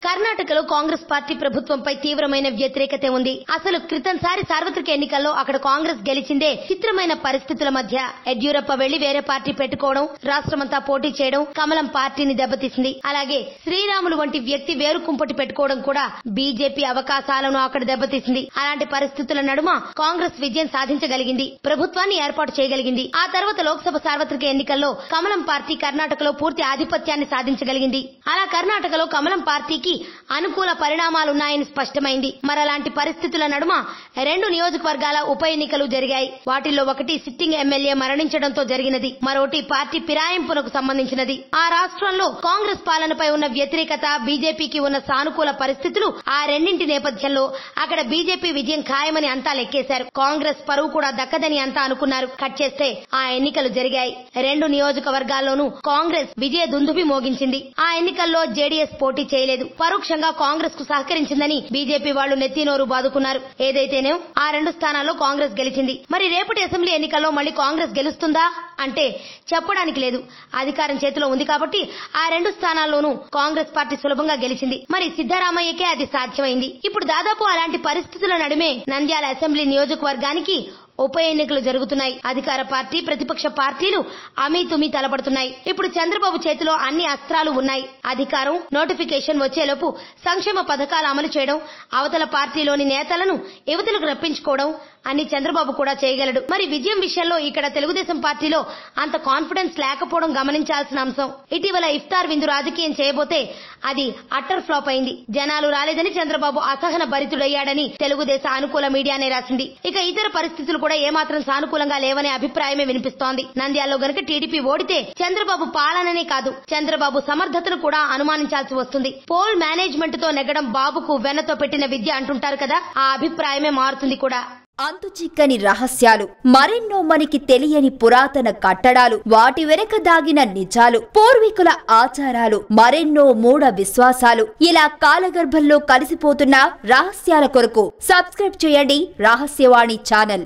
కర్ణాటకలో కాంగ్రెస్ పార్టీ ప్రభుత్వంపై తీవ్రమైన వ్యతిరేకత ఉంది. అసలు క్రితంసారి సార్వత్రిక ఎన్నికల్లో అక్కడ కాంగ్రెస్ గెలిచిందే చిత్రమైన పరిస్థితుల మధ్య. యడ్యూరప్ప వెళ్లి వేరే పార్టీ పెట్టుకోవడం, రాష్ట్రమంతా పోటీ చేయడం కమలం పార్టీని దెబ్బతీసింది. అలాగే శ్రీరాములు వంటి వ్యక్తి వేరు కుంపటి పెట్టుకోవడం కూడా బీజేపీ అవకాశాలను అక్కడ దెబ్బతీసింది. అలాంటి పరిస్థితుల నడుమ కాంగ్రెస్ విజయం సాధించగలిగింది, ప్రభుత్వాన్ని ఏర్పాటు చేయగలిగింది. ఆ తర్వాత లోక్సభ సార్వత్రిక ఎన్నికల్లో కమలం పార్టీ కర్ణాటకలో పూర్తి ఆధిపత్యాన్ని సాధించగలిగింది. అలా కర్ణాటకలో కమలం పార్టీకి అనుకూల పరిణామాలున్నాయని స్పష్టమైంది. మరలాంటి పరిస్థితుల నడుమ 2 నియోజకవర్గాల ఉప ఎన్నికలు జరిగాయి. వాటిల్లో ఒకటి సిట్టింగ్ ఎమ్మెల్యే మరణించడంతో జరిగినది, మరోటి పార్టీ ఫిరాయింపునకు సంబంధించినది. ఆ రాష్ట్రంలో కాంగ్రెస్ పాలనపై ఉన్న వ్యతిరేకత, బీజేపీకి ఉన్న సానుకూల పరిస్థితులు, ఆ రెండింటి నేపథ్యంలో అక్కడ బీజేపీ విజయం ఖాయమని అంతా లెక్కేశారు. కాంగ్రెస్ పరువు కూడా దక్కదని అంతా అనుకున్నారు. కట్ చేస్తే ఆ ఎన్నికలు జరిగాయి. 2 నియోజకవర్గాల్లోనూ కాంగ్రెస్ విజయ దుందుభి మోగించింది. ఆ ఎన్నికల్లో జేడీఎస్ పోటీ చేయలేదు. పరోక్షంగా కాంగ్రెస్ కు సహకరించిందని బీజేపీ వాళ్లు నెత్తినోరు బాదుకున్నారు. ఏదైతేనే ఆ 2 స్థానాల్లో కాంగ్రెస్ గెలిచింది. మరి రేపటి అసెంబ్లీ ఎన్నికల్లో మళ్లీ కాంగ్రెస్ గెలుస్తుందా అంటే చెప్పడానికి లేదు. అధికారం చేతిలో ఉంది కాబట్టి ఆ 2 స్థానాల్లోనూ కాంగ్రెస్ పార్టీ సులభంగా గెలిచింది. మరి సిద్దరామయ్యకే అది సాధ్యమైంది. ఇప్పుడు దాదాపు అలాంటి పరిస్థితుల నడుమే నంద్యాల అసెంబ్లీ నియోజకవర్గానికి ఉప ఎన్నికలు జరుగుతున్నాయి. అధికార పార్టీ, ప్రతిపక్ష పార్టీలు అమీతుమీ తలపడుతున్నాయి. ఇప్పుడు చంద్రబాబు చేతిలో అన్ని అస్త్రాలు ఉన్నాయి. అధికారం, నోటిఫికేషన్ వచ్చేలోపు సంక్షేమ పథకాలు అమలు చేయడం, అవతల పార్టీలోని నేతలను యువతలకు రప్పించుకోవడం అన్ని చంద్రబాబు కూడా చేయగలడు. మరి విజయం విషయంలో ఇక్కడ తెలుగుదేశం పార్టీలో అంత కాన్ఫిడెన్స్ లేకపోవడం గమనించాల్సిన అంశం. ఇటీవల ఇఫ్తార్ విందు రాజకీయం చేయబోతే అది అట్టర్ ఫ్లాప్ అయింది. జనాలు రాలేదని చంద్రబాబు అసహన భరితుడయ్యాడని తెలుగుదేశ అనుకూల మీడియానే రాసింది. ఇక ఇతర పరిస్థితులు కూడా ఏమాత్రం సానుకూలంగా లేవనే అభిప్రాయమే వినిపిస్తోంది. నంద్యాలలో గనక టీడీపీ ఓడితే చంద్రబాబు పాలననే కాదు, చంద్రబాబు సమర్థతను కూడా అనుమానించాల్సి వస్తుంది. పోల్ మేనేజ్మెంట్ తో నెగ్గడం బాబుకు వెన్నతో పెట్టిన విద్య అంటుంటారు కదా, ఆ అభిప్రాయమే మారుతుంది కూడా. అంతుచిక్కని రహస్యాలు, మరెన్నో మనకి తెలియని పురాతన కట్టడాలు, వాటి వెనక దాగిన నిజాలు, పూర్వీకుల ఆచారాలు, మరెన్నో మూఢ విశ్వాసాలు, ఇలా కాలగర్భంలో కలిసిపోతున్న రహస్యాల కొరకు సబ్స్క్రైబ్ చేయండి రహస్యవాణి ఛానల్.